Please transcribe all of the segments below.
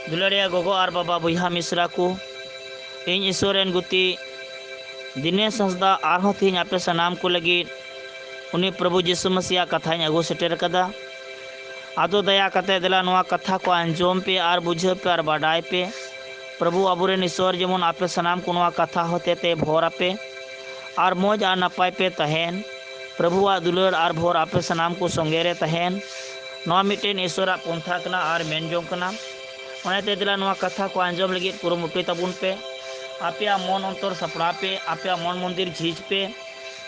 दुलारिया गोगो और बाबा बुहा मिश्रा को इन ईश्वरन गुती दिनेश हंसदा आरहों तीन आपे सनाम को लगी उन्हीं प्रभु यीशु मसीह कथा अगू सेटर कदा आदो दया कते दिला नवा कथा को अंजोम पे और बुझे पे और बाडाय पे प्रभु अबुरेन ईश्वर जेमन आपे सनाम को नवा कथा होते ते भोर आपे और मौज और नपाय पे तहन प्रभु दुलड़ और भोर आपे सनाम को संगेरे तहन नवा मिटेन ईश्वर पंथा कना और मेनजों कना ओनाते दिला नवा कथा को आंजोम लगी कुरुमुटुई तबुन पे आपे मन अंतर सपड़ा पे आपे मन मंदिर झीज पे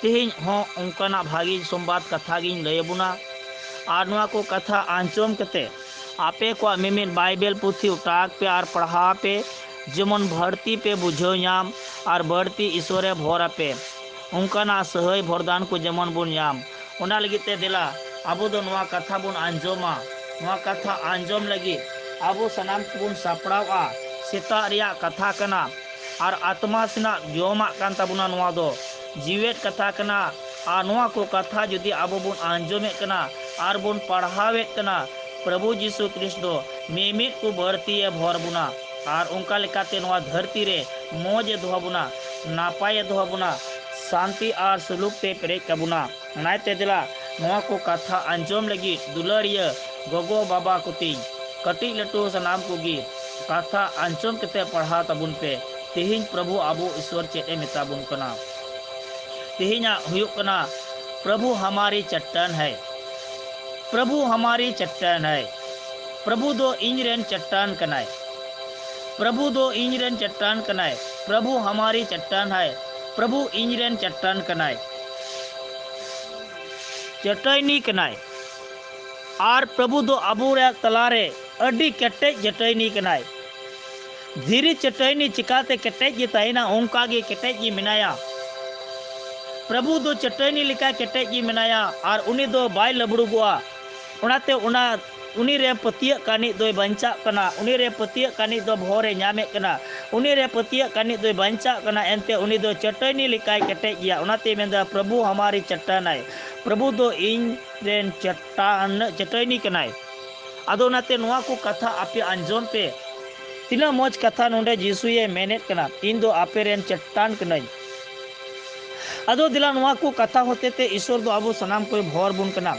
तेहिं हों उनकाना भागी संबाद कथा गिन लयबुना और नवा को कथा आंजोम कते आपे को मिमिन बाइबल पुथी उटाक पे और पढ़ा पे जेमन भर्ती पे बुझो नाम और बढ़ती ईश्वरे भोर पे उनकाना सहय भरदान को जेमन बुन नाम ओना लगिते दिला आबो दो नवा कथा बुन आंजोमा नवा कथा आंजोम लगी आबो सनाम कुबुन सापड़ावा सेता रिया कथा कना और आत्मा सेना जोमा कान तबुना नवा दो जीवेत कथा कना और नवा को कथा जुदी आबो बुन आंजोमे कना और बुन पढ़ावेत कना प्रभु यीशु ख्रिस्ट दो मेमित को बढ़ती भर बुना और उनका लेकाते नवा धरती रे मौज दोहबुना नापाय दोहबुना शांति और सुलूक ते पेरे कबुना नायते दिला नवा को कथा आंजोम लगी दुलड़िया गोगो बाबा कुती कटी लटू सनाम कोगी कथा आंजोम कते पढ़ा तबुन पे तेहिं प्रभु आबो ईश्वर चेटे मेताबुन कना तेहिंया हुयुक कना प्रभु हमारी चट्टान है प्रभु हमारी चट्टान है प्रभु दो इंजरेन चट्टान कनाय प्रभु दो इंजरेन चट्टान कनाय प्रभु हमारी चट्टान है प्रभु इंजरेन चट्टान कनाय चटैनी कनाय और प्रभु दो अबू रे तलारे अड्डी केटेज चटैनी कनाय धीरे चटैनी चिकाते केटेज गे तहना ओंका गे केटेज गे मिनाया प्रभु दो चटैनी लिका केटेज गे मिनाया और उनी दो बाय लबड़ुगुआ उनाते उना उनी रे पतिया कानी दो बंचा कना उनी रे पतिया कानी दो भोरे नामे कना उनी रे पतिया कानी दो बंचा कना एनते उनी दो चटैनी लिकाय केटेज गया उनाते मेंदा प्रभु हमारी चट्टान है प्रभु दो इन रेन चट्टान चटैनी कनाय आदो नाते नोआ को कथा आपे आंजोम पे तीना मौज कथा नोंडे जीसुए मेनेट कना इन दो आपे रेन चट्टान कनाय आदो दिला नोआ को कथा होते ते ईश्वर दो आबो सनाम कोई भोर बुन कना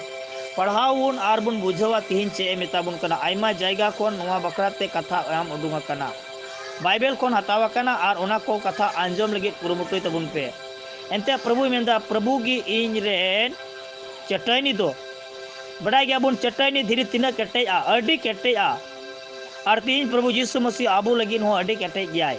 पढ़ावन और बुन बुझावा तीन चे मेताबुन कना आयमा जायगा कोन नोआ बकराते कथा आम उदुंगा कना बाइबल कोन हतावा कना और ओना को कथा आंजोम लगे कुरुमुटुई तबुन पे एनते प्रभु मेंदा प्रभु गी इन रेन चटैनी दो बड़ा गया बुन चटैनी धीरे तीना केटेज आ अड्डी केटेज आ और तीन प्रभु यीशु मसीह आबू लगिन हो अड्डी केटेज गया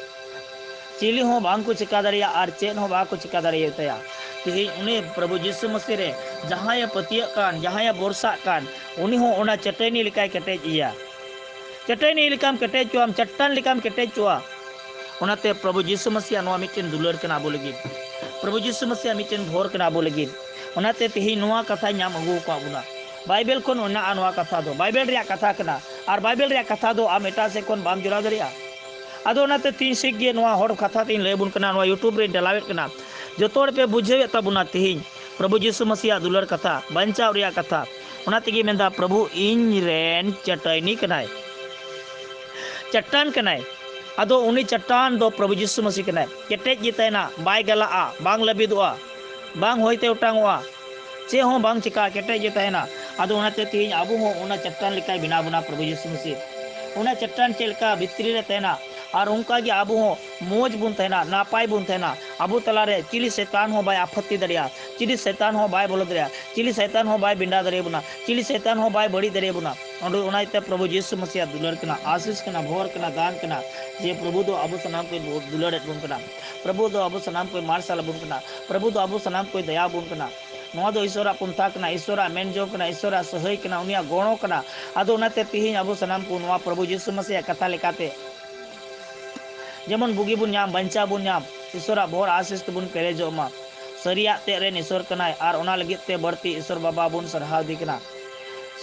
चिली हो बांग को चिका दरिया और चेन हो बा को चिका दरिया तया कि उन्हें प्रभु यीशु मसीह रे जहाँ पतिया कान जहाँ बोरसा कान उनी हो ओना चटैनी लिकाय केटेज इया चटैनी लिकाम केटेज चुआम चट्टान लिकाम केटेज चुआ ओनाते प्रभु यीशु मसीह नोआ मिटेन दुलर कना आबो लगी प्रभु यीशु मसीह मिटेन भोर कना आबो लगी ओनाते तेही नोआ कथा नाम अगु को आबुना बाइबल कोन ओना नोआ कथा दो बाइबल रे कथा कना और बाइबल रे कथा दो आम एटा से कोन बाम जुड़ा दरिया आदो नाते तीन सिक गे नोआ होड़ कथा तीन लेबुन कना नोआ यूट्यूब रे डलावेट कना जोतोड़ पे बुझे तबुना तेहिं प्रभु यीशु मसीह दुलर कथा बंचाव रिया कथा ओना तेगी मेंदा प्रभु इन रेन चटैनी कनाय चट्टान कनाय आदो उनी चट्टान दो प्रभु यीशु मसीह कनाय केटेज गे तहना बाय गलाआ बांग लबिदुआ बांग होइते उटांगुआ चे हो बांग चिका केटेज गे तहना आदो ओनाते तेहिं आबू हो ओना चट्टान लिकाय बिना बुना प्रभु यीशु मसीह ओना चट्टान चेलका भित्री रे तहना और उनका गे आबू हो मौज बुन तहना नापाय बुन तहना आबू तलारे चिली शैतान हो बाय आपत्ति दरिया चिली शैतान हो बाय बोलो दरिया चिली शैतान हो बाय बिंडा दरिया बुना चिली शैतान हो बाय बड़ी दरिया बुना और ओनाइते प्रभु यीशु मसीह दुलर कना आशीष कना भोर कना दान कना जे प्रभु दो आबू सनाम कोई दुलर बुन कना प्रभु दो आबू सनाम कोई मार्शल बुन कना प्रभु दो आबू सनाम कोई दया बुन कना नोआ दो ईश्वरा पुंथा कना ईश्वरा मेनजो कना ईश्वरा सहय कना उनिया गोणो कना आदो ओनाते तिहिं आबू सनाम को नोआ प्रभु यीशु मसीह कथा लेकाते जेमन बुगी बुन नाम बंचा बुन नाम ईश्वरा भोर आशीष बुन पेरेजो मा सरिया ते रेन ईश्वर कनाय और ओना लगित ते बढ़ती ईश्वर बाबा बुन सरहाव दिकना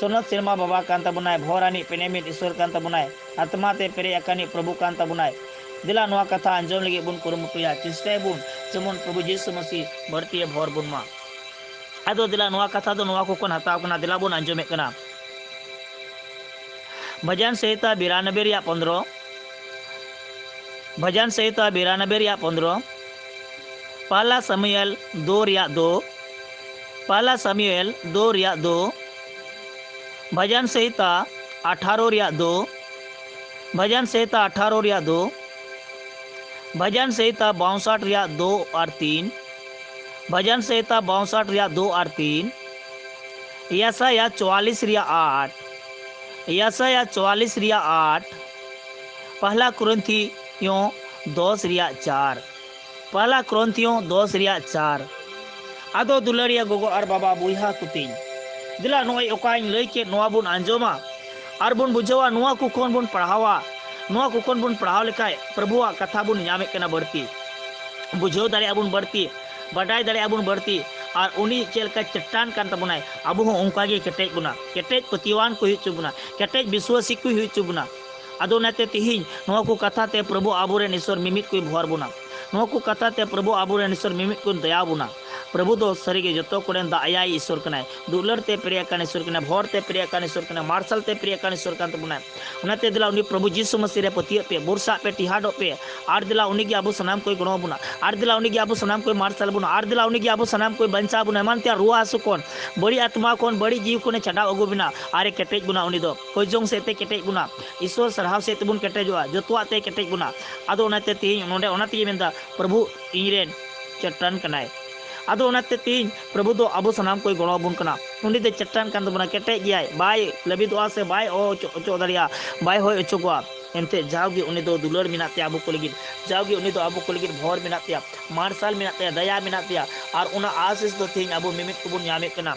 सोनत सिरमा बाबा कांता बुनाय भोरानी पेनेमित ईश्वर कांता बुनाय आत्मा ते पेरे अकानी प्रभु कांता बुनाय दिला नोआ कथा अंजोम लगी बुन कुरुमुटुया चेष्टा बुन जेमन प्रभु यीशु मसीह बढ़ती भोर बुन मा आदो दिला नोआ कथा दो नोआ को कोन हताव कना दिला बुन अंजोमे कना भजन संहिता 92 या 15, भजन संहिता 92 या 15, पहला समूएल 2 या 2, पहला समूएल 2 या 2, भजन संहिता 18 या 2, भजन संहिता 18 या 2, भजन संहिता 62 या 2 और 3, भजन संहिता 62 या 2 और 3, यशायाह 44 या 8, यशायाह 44 या 8, पहला कुरिन्थियों 10 या 4, पहला कुरिन्थियों 10 या 4। आदो दुलारिया गोगो और बाबा बुहा कुतिन दिला नोय ओकाइन लई के नोआ बुन आंजोमा और बुन बुझवा नोआ को कोन बुन पढ़ावा, नोआ को कोन बुन पढ़ाव लेखाय प्रभुआ कथा बुन ᱧᱟᱢᱮ कना बढ़ती, बुझो दाड़े बुन बढ़ती, बाडाय दाड़े बुन बढ़ती और उनी चेलका चट्टान कान तबुनाय अबु हो उनका गे केटेज बुना, केटेज पतिवान को हुई चुबुना, केटेज विश्वासी को हुई चुबुना। आदो नाते तिहिन नोआ को कथा ते प्रभु आबुरेन ईश्वर मिमित को भोर बुना, नोआ को कथा ते प्रभु आबुरेन ईश्वर मिमित को दया बुना। प्रभु दो सरीगे जतो कोडेन दाया ईश्वर कनाय, दुलर ते प्रिय कान ईश्वर कनाय, भोर ते प्रिय कान ईश्वर कनाय, मार्शल ते प्रिय कान ईश्वर कान तबुनाय। उनाते दिला उनी प्रभु यीशु मसीह रे पतिय पे बुरसा पे टिहाडो पे आर दिला उनी गे आबु सनाम कोई गणो बुना, आर दिला उनी गे आबु सनाम कोई मार्शल बुना, आर दिला उनी गे आबु सनाम कोई बंचा बुना। मान त्या रुआ हासु कोन बड़ी आत्मा कोन बड़ी जीव कोने चढ़ाव अगु बिना आरे केटेज बुना उनी दो कोई जोंग से ते केटेज बुना, ईश्वर सरहाव से तबुन केटेजवा जतोआ ते केटेज बुना। आदो उनाते तिहिन नोंडे उनाते मेंदा प्रभु इरेन चट्टान कनाय। आदो उनाते तिहिन प्रभु दो आबु सनाम कोई गणो बुन कना, उनी दे चट्टान कान तबुना केटेज गियाय बाय लबिदोआ से बाय ओचो दाड़िया बाय होय ओचोगवा। एनते जाओगे उनी दो दुलर मिनाते आबु को लगिन, जाओगे उनी दो आबु को लगिन भोर मिनाते मार्शल मिनाते दया मिनाते और उना आशीष दो तिहिन आबु मिमित को बुन ᱧᱟᱢᱮ कना।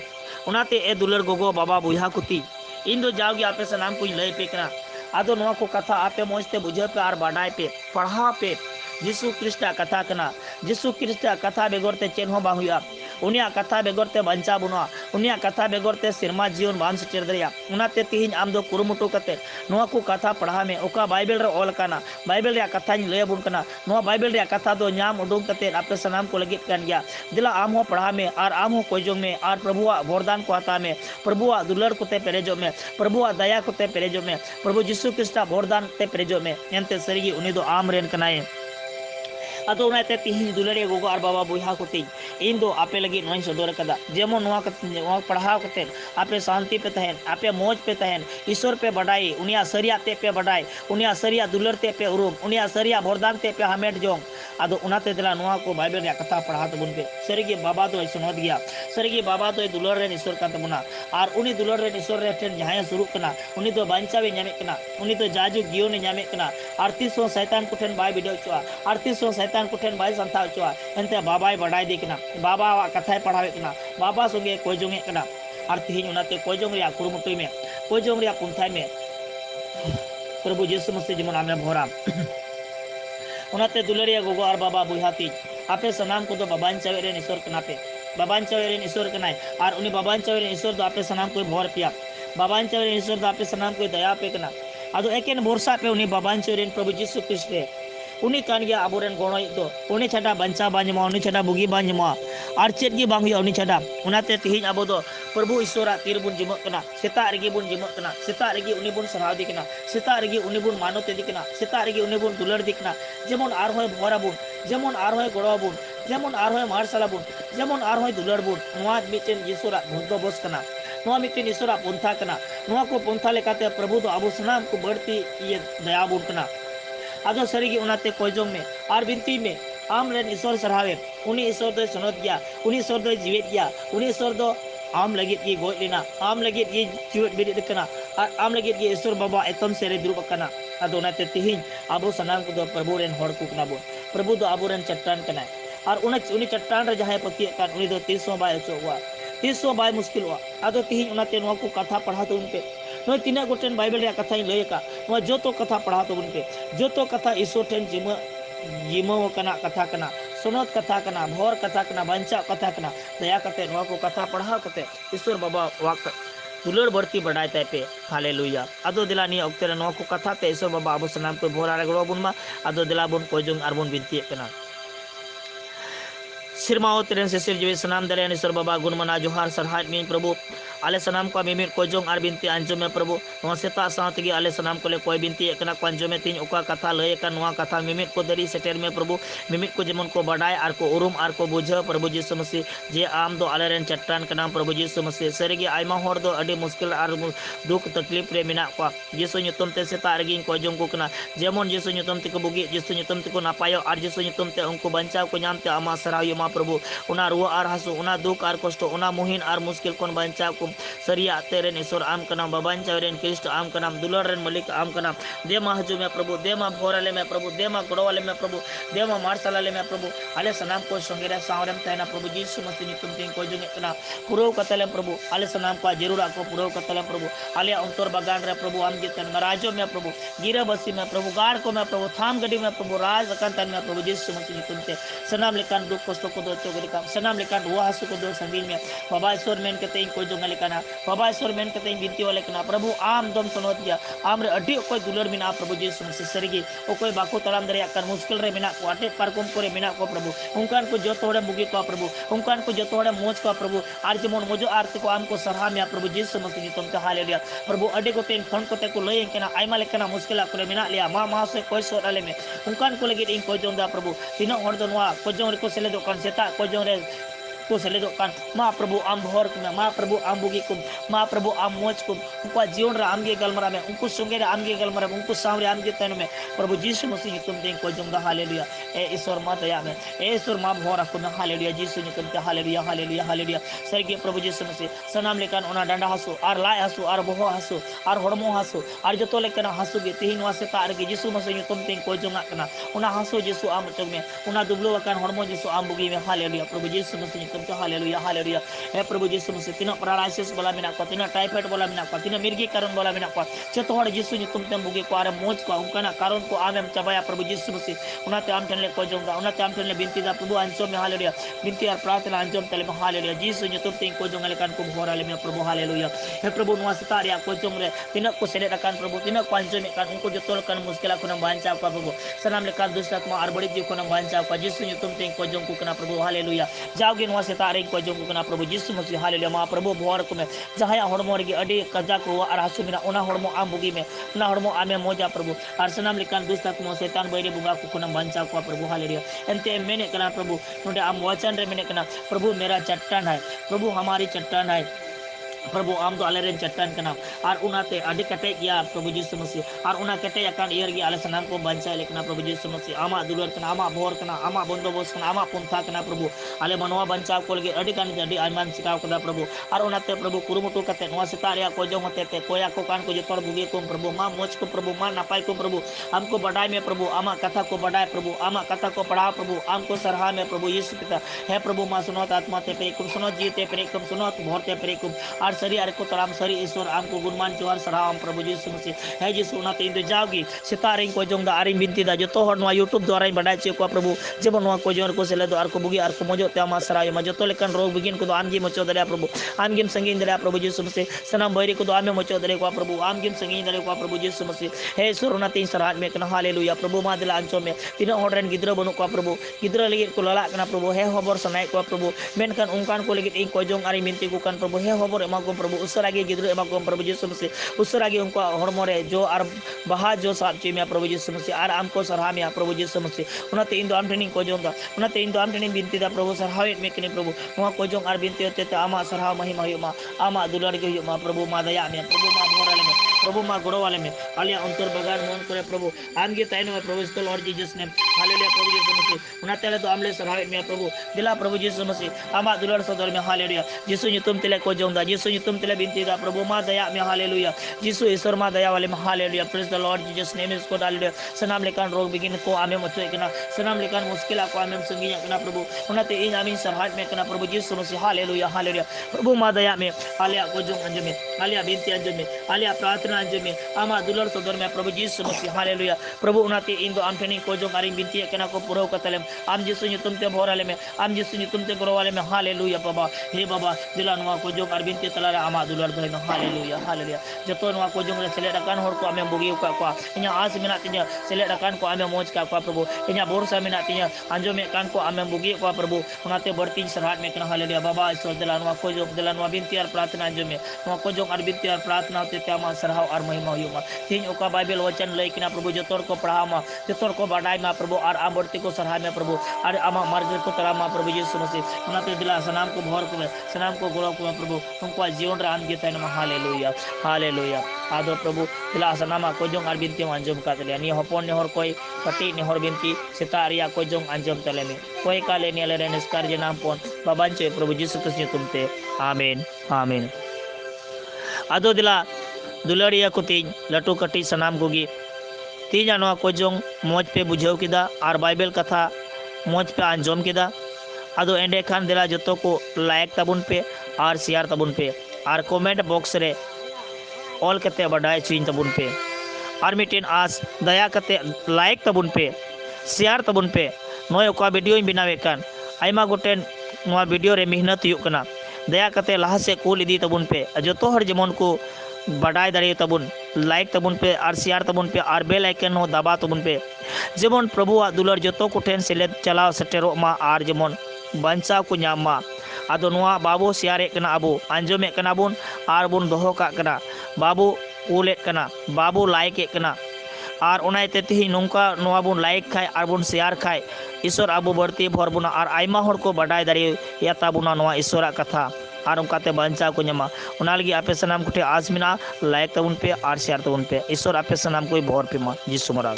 उनाते ए दुलर गोगो बाबा बुहा कुती इन दो जाओगे आपे सनाम कोई लय पे कना। आदो नोआ को कथा आपे मोजते बुझे पे और बाडाय पे पढ़ा पे जीसु ख्रिस्टा कथा कना, जीसु ख्रिस्टा कथा बेगरते चेन हो बाहुया, उनिया कथा बेगरते बंचा बुनवा, उनिया कथा बेगरते सिरमा जीवन बान सेटर दरिया। उनाते तिहिन आम दो कुरुमुटु कते नोआ को कथा पढ़ा में ओका बाइबल रे ऑल काना, बाइबल रे कथा लय बुन कना, नोआ बाइबल रे कथा दो ᱧᱟᱢ उडुंग कते आपे सनाम को लगित कान गया। दिला आम हो पढ़ा में और आम हो कोई जोंग में और प्रभुआ वरदान को हता में, प्रभुआ दुलर कोते पेरेजो में, प्रभुआ दया कोते पेरेजो में, प्रभु यीशु ख्रिस्टा वरदान ते पेरेजो में। एनते सरीगी उनी दो आम रेन कनाय। आदो उनाते तिहिन दुलारे गोगो और बाबा बुहा कुती इन दो आपे लगी नोई सदोर कदा जेमो नोआ पढ़ाव कते आपे शांति पे तहन, आपे मौज पे तहन, ईश्वर पे बढ़ाई, उनिया सरिया ते पे बढ़ाई, उनिया सरिया दुलर ते पे उरुम, उनिया सरिया वरदान ते पे हमेट जोंग। आदो उनाते दिला नोआ को बाइबल रे कथा पढ़ा तबुन पे सरीगे बाबा दो सुनोद गया, सरीगे बाबा दो दुलर रे ईश्वर का तबुना और उनी दुलर रे ईश्वर रे ठेन जहां सुरु कना उनी दो बांचावे ᱧᱟᱢᱮ कना, उनी दो जाजू जीवन ᱧᱟᱢᱮ कना। आरतीसो शैतान को ठेन बाय बिडो चुआ, आरतीसो शैतान को ठेन बाय संता चुआ। एनते बाबाय बढ़ाई दे कना, बाबा कथाय पढ़ावे कना, बाबा संगे कोई जोंगे कना। और तिहिन उनाते कोई जोंग रे कुरुमुटुई में, कोई जोंग रे पुंथाय में प्रभु यीशु मसीह जेमन आमे भोरा। उनाते दुलरिया गोगो और बाबा बुहाती आपे सनाम को दो बाबान चावे रे ईश्वर कना पे, बाबान चावे रे ईश्वर कनाय और उनी बाबान चावे रे ईश्वर दो आपे सनाम को भोर पिया, बाबान चावे रे ईश्वर दो आपे सनाम को दया पे कना। आदो एकेन भरोसा पे उनी बाबान चावे रे प्रभु यीशु ख्रिस्ट रे उनी कान गया आबोरेन गणोई दो उनी छाडा बंचा बांजमा, उनी छाडा बुगी बांजमा और चेत गी बांग उनी छाडा। उनाते तिहिन आबो दो प्रभु ईश्वरा तीर बुन जिमो कना, सेता रेगी बुन जिमो कना, सेता रेगी उनी बुन सराव दी कना, सेता रेगी उनी बुन मानोते दी कना, सेता रेगी उनी बुन दुलर दी कना। जेमन आर होय भोरा बुन, जेमन आर होय गड़ो बुन, जेमन आर होय मार्शल बुन, जेमन आर होय दुलर बुन। नोआ मिटेन ईश्वरा भोगो बस कना, नोआ मिटेन ईश्वरा पंथा कना। नोआ को पंथा लेकाते प्रभु दो आबो सनाम को बढ़ती ये दया बुन कना। आदो सरीगी उनाते कोयजोंग में और बिनती में आम रेन ईश्वर सरहावे, उनी ईश्वर दो सुनोद गया, उनी ईश्वर दो जीवित गया, उनी ईश्वर दो आम लगित ये गोय लेना, आम लगित ये जीवित बिरित कना और आम लगित ये ईश्वर बाबा एतम से रे दुरुब कना। आदो उनाते तिहिन आबो सनाम को दो प्रभु रेन होड़ को कना बोन, प्रभु दो आबो रेन चट्टान कना और उनी चट्टान रे जहां पतिय कान उनी दो 300 बाय अचोवा, 300 बाय मुश्किल हुआ। आदो तिहिन उनाते नोआ को कथा पढ़ा तो उनपे नोय तीना गोटेन बाइबल रे कथा लय का नोआ जोतो कथा पढ़ा तो उनपे जोतो कथा ईश्वर ठेन जिमो कना कथा कना, सुनोत कथा कना, भोर कथा कना, बंचा कथा कना। दया कते नोआ को कथा पढ़ा कते ईश्वर बाबा वाक दुलर बढ़ती बढ़ाई ताय पे हालेलुया। आदो दिला नि अक्ते रे नोआ को कथा ते ईश्वर बाबा आबो सनाम को भोर आरे गड़ो बुन मा। आदो दिला बुन कोयजोंग आर बुन बिनती कना सिरमाओ तेरे से सिर जीवे सनाम दले ईश्वर बाबा गुण मना जोहार सरहाट में प्रभु आले सनाम को मिमिट को जोंग आर बिनती आंजम में प्रभु नवा सेता साथ गे आले सनाम को ले कोई बिनती एकना को आंजम में तीन ओका कथा लय का नवा कथा मिमिट को दरी सेटर में प्रभु मिमिट को जेमन को बडाय आर को उरुम आर को बुझा प्रभु यीशु मसीह जे आम दो आले रेन चट्टान का नाम प्रभु यीशु मसीह सरीगे आयमा होर दो अडी मुश्किल आर दुख तकलीफ रे मेना को यीशु nyutum te seta argi ko jong ko kana jemon यीशु nyutum te ko bugi यीशु nyutum te ko napayo ar यीशु nyutum te unko banchaw ko nyam te ama sarayo ma प्रभु una ruwa ar hasu una duk ar kosto una muhin ar muskil kon banchaw ko सरिया तेरे ईश्वर आम का नाम बाबांचा rain Krishna आम का नाम दुलर rain Malik आम का नाम दे मा हजू में प्रभु दे मा भोरले में प्रभु दे मा गोड़वाले में प्रभु दे मा मार्शलाले में प्रभु आले सनाम को संगेरे सावरम तैना प्रभु यीशु मसीह नितुम तीन को जोंगे कना पुरो कतले प्रभु आले सनाम को जरूर को पुरो कतले प्रभु आले अंतर बगान रे प्रभु आम जितन मराजो में प्रभु गिरा बसी में प्रभु गाड़ को में प्रभु थाम गडी में प्रभु राज अकंतन में प्रभु यीशु मसीह नितुम ते सनाम लेकान दुख कष्ट को दो चोगरी का सनाम लेकान रुआ हसु को दो संगीन में बाबा ईश्वर मेन कते को जोंगे लेकाना बाबा ईश्वर मेन कते बिनती वाले कना प्रभु आम दम सनोत दिया आम रे अड्डी कोई दुलर बिना प्रभु यीशु मसीह सरीगे ओ कोई बाको तलाम दरिया कर मुश्किल रे बिना को आटे पारकुम करे बिना को प्रभु उनकान को जो तोड़े मुगी को प्रभु उनकान को जो तोड़े मोज को प्रभु आर जेमन मोजो आरती को आम को सराहा में प्रभु यीशु मसीह नितुम ते हालेलुया प्रभु अड्डी को तेन फोन को ते को लय कना आयमा लेकना मुश्किल करे बिना लिया मा से कोई सोट आले में उनकान को लगे इन को जोंदा प्रभु तीनो हर दो नवा को जों रे को सेले दो कन सेता को जों रे को सेले दो कान मा प्रभु आम भोर कुम मा प्रभु आम बुगी कुम मा प्रभु आम मोज कुम उनको जीवन रे आमगे गलमरा में उनको संगे रे आमगे गलमरा में उनको सामरे आमगे तन में प्रभु यीशु मसीह तुम दे को जोंदा हालेलुया ए ईश्वर मा दया में ए ईश्वर मा भोर कुम हालेलुया यीशु ने तुम ते हालेलुया हालेलुया हालेलुया सरगे प्रभु यीशु मसीह सनाम लेकान ओना डांडा हसु आर लाय हसु आर बोहो हसु आर हड़मो हसु आर जतो लेकना हसु गे तेहिन वासे तार गे यीशु मसीह तुम ते को जोंगा कना ओना हसु यीशु आम चोग में ओना दुबलो अकान हड़मो यीशु आम बुगी में हालेलुया प्रभु यीशु मसीह हालेलुया हालेलुया हे प्रभु यीशु मसीह तीना पैरालाइसिस बोला मिना को तीना टाइफाइड बोला मिना को तीना मिर्गी कारण बोला मिना को जतो हड़ यीशु नितुम ते बुगे को आरे मोज को उनका कारण को आमेम चबाया प्रभु यीशु मसीह उनाते आम ठनले को जोंगा उनाते आम ठनले बिनती दा प्रभु अंचो में हालेलुया बिनती और प्रार्थना अंचो तले में हालेलुया यीशु नितुम ते को जोंगा लेकान को भोराले में प्रभु हालेलुया हे प्रभु नुआ सतारिया को जोंगरे तीना को सेले रकान प्रभु तीना को अंचो में कान उनको जतो लेकान मुश्किल को न बांचा को प्रभु सनाम लेकान दुष्ट आत्मा और बड़ी जीव को न बांचा को यीशु नितुम ते को जोंग को कना प्रभु हालेलुया जाओगे नुआ सतारे को जोंग को प्रभु यीशु मसीह हालेलुया मा प्रभु भोर को में जहाया हड़मो रे अडी कजा को आर हासु मिना ओना हड़मो आम बुगी में ओना हड़मो आमे मोजा प्रभु आर सनाम लेकान दुष्ट आत्मा शैतान बैरी बुगा को कुना बंचा को प्रभु हालेलुया एनते मेने कना प्रभु नोडे आम वचन रे मेने कना प्रभु मेरा चट्टान है प्रभु हमारी चट्टान है प्रभु आम दो आले रेन चट्टान कना और उनाते अडी कटे गया प्रभु यीशु मसीह और उना कटे अकान इयर गया आले सनाम को बंचा लेकना प्रभु यीशु मसीह आमा दुलर कना आमा भोर कना आमा बंदोबस्त कना आमा पुंथा कना प्रभु आले मनवा बंचाव को लगे अडी कान अडी आयमान सिकाव कदा प्रभु और उनाते प्रभु कुरुमुटु कते नवा सितारिया को जो होते ते कोया को कान को जतोड़ बुगे को प्रभु मा मोच को प्रभु मा नापाय को प्रभु हमको बढ़ाई में प्रभु आमा कथा को बढ़ाए प्रभु आमा कथा को पढ़ा प्रभु हमको सराहा में प्रभु यीशु पिता है प्रभु मा सुनोत आत्मा ते प्रेकुम सुनोत जीते प्रेकुम सुनोत भोरते प्रेकुम और सरी अरे को तराम सरी ईश्वर आमको गुणमान जोहर सराम प्रभु यीशु मसीह है यीशु उनाते इन जाओगी सितारे को जोंदा आरी बिनती दा जतो हर नवा यूट्यूब द्वारा बडाय चे को प्रभु जेबन नवा को जोर को सेले दो आर को बुगी आर को मजो ते आमा सराय म जतो लेकन रोग बिगिन को दो आमगी मचो दरिया प्रभु आमगिम संगीन दरिया प्रभु यीशु मसीह सनाम बैरी को दो आमे मचो दरिया को प्रभु आमगिम संगीन दरिया को प्रभु यीशु मसीह है ईश्वर उनाते सराज में कना हालेलुया प्रभु मा दिला अंचो में तीन हडरेन गिद्र बनु को प्रभु गिद्र लगे को लला कना प्रभु है हबर सनाय को प्रभु मेनकान उनकान को लगे इन को जोंग आरी बिनती को कान प्रभु है हबर एमा को प्रभु उसरागे गिद्र एमा को प्रभु यीशु मसीह उसरागे उनको हड़मो रे जो आर बहा जो साबची में प्रभु यीशु मसीह आर आमको सराहा में प्रभु यीशु मसीह उनाते इन दो आम ट्रेनिंग को जोंदा उनाते इन दो आम ट्रेनिंग बिनती दा प्रभु सराहावेट में कने प्रभु नवा को जोंग आर बिनती होते ते आमा सराहा महिमा हुमा आमा दुलार के हुमा प्रभु मा दया में प्रभु मा भोराले में प्रभु मा गोड़ो वाले में आलिया अंतर बगान मन करे प्रभु आमगे ताइनो में प्रभु the Lord Jesus name hallelujah प्रभु यीशु मसीह उनाते तो आमले सराहावेट में प्रभु दिला प्रभु यीशु मसीह आमा दुलार सदर में हालेलुया यीशु तुम तिले को जोंदा यीशु तुम तिले बिनती दा प्रभु मा दया में हालेलुया यीशु ईश्वर मा दया वाले में hallelujah praise the Lord Jesus name is God hallelujah सनाम लेकान रोग बिगिन को आमे मचो एकना सनाम लेकान मुश्किल को आमे संगी एकना प्रभु उनाते इन आमीन सराहट में एकना प्रभु यीशु मसीह हालेलुया हालेलुया प्रभु मा दया में आलिया को जोंग अंजमे आलिया बिनती अंजमे आलिया प्रार्थना अंजम में आमा दुलर सदर में प्रभु यीशु मसीह हालेलुया प्रभु उनाते इन दो आम ठेनी को जो आरी बिनती केना को पुरो कतलेम आम यीशु nyutum te भोराले में आम यीशु nyutum te गरोवाले में हालेलुया बाबा हे बाबा दिला नवा को जो आर बिनती तला आमा दुलर दो हालेलुया हालेलुया जतो नवा को जो सेलेद akan hor ko ame bugi ka ko inya as minat tinya seled akan ko ame moj ka ko प्रभु inya borsa minat tinya anjom kan ko ame bugi ko प्रभु onate berti serhat me kana haleluya baba isol dilan wa ko jo dilan wa binti ar प्रार्थना anjom me wa ko jo ar binti ar प्रार्थना te tama sarhau ar mahima huyuma tin oka bible वचन लई किना प्रभु जतोर को पढ़ा मा जतोर को बाडाई मा प्रभु और आबर्ती को सरहा में प्रभु और आमा मार्ग को तरा मा प्रभु यीशु मसीह onate दिला सनाम को भर को सनाम को गोरो को प्रभु उनको जीवन राम के तन हालेलुया हालेलुया आदो प्रभु दिला सनामा को जो आर बिनती अंजम का तले नि हपन ने हर कोई कटी ने हर बिनती सेता रिया को जो अंजम तले में कोई काले ने ले निस्कार जे नाम पन बाबान चे प्रभु यीशु क्रिस्त तुमते आमीन आमीन आदो दिला दुलड़िया को तीन लटू कटी सनाम गोगी तीन नवा को जो मौज पे बुझाव किदा और बाइबल कथा मौज पे अंजम किदा आदो एंडे खान दिला जतो को लायक तबुन पे और शेयर तबुन पे और कमेंट बॉक्स रे ऑल कते बडाय चीन तबुन पे और मिटेन आस दया कते लाइक तबुन पे शेयर तबुन पे नोय ओका वीडियो बनावे कान आयमा गोटेन नोआ वीडियो रे मेहनत हुयुक कना दया कते लहा से कूल इदी तबुन पे जतो हर जेमन को बडाय दाड़े तबुन लाइक तबुन पे और शेयर तबुन पे और बेल आइकन हो दबा तबुन पे जेमन प्रभुआ दुलर जतो को ठेन सेलेद चलाव सटेरो मा और जेमन बंचा को नामा आदो नोआ बाबू शेयर कना अबो अंजमे कना बुन और बुन दोहो का कना बाबू कूल कना बाबू लाइक कना और उनाते तिहि नोंका नोआ बुन लाइक खाय और बुन शेयर खाय ईश्वर आबो बढ़ती भर बुना और आयमा हर को बडाय दाड़े याता बुना नोआ ईश्वरा कथा और उनकाते बंचा को नमा उना लगी आपे सनाम कुठे आस मिना लाइक तबुन पे और शेयर तबुन पे ईश्वर आपे सनाम कोई भर पे मा जिसु मरा।